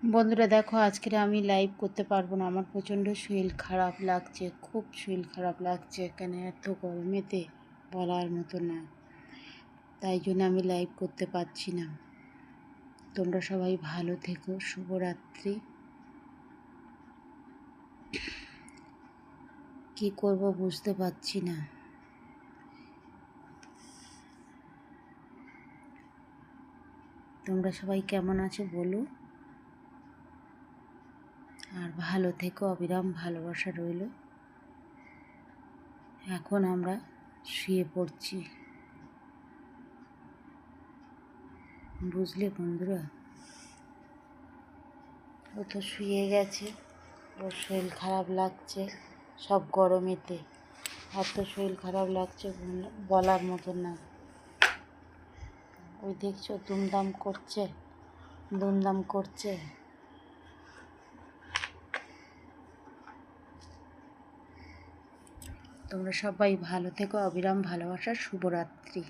বন্ধুরা দেখো, আজকে আমি লাইভ করতে পারবো না। আমার প্রচণ্ড শরীর খারাপ লাগছে, খুব শরীর খারাপ লাগছে। এখানে এত গরমেতে বলার মতো না, তাই জন্য আমি লাইভ করতে পারছি না। তোমরা সবাই ভালো থেকো, শুভরাত্রি। কি করব বুঝতে পারছি না। তোমরা সবাই কেমন আছো বলো, আর ভালো থেকো। অবিরাম ভালোবাসা রইল। এখন আমরা শুয়ে পড়ছি, বুঝলে বন্ধুরা। ও তো শুয়ে গেছে, ওর শরীর খারাপ লাগছে সব গরমেতে। এত শরীর খারাপ লাগছে বলার মতন না। ওই দেখছো দুমদাম করছে, দুমদাম করছে। তোমরা সবাই ভালো থেকো, অবিরাম ভালোবাসা, শুভরাত্রি।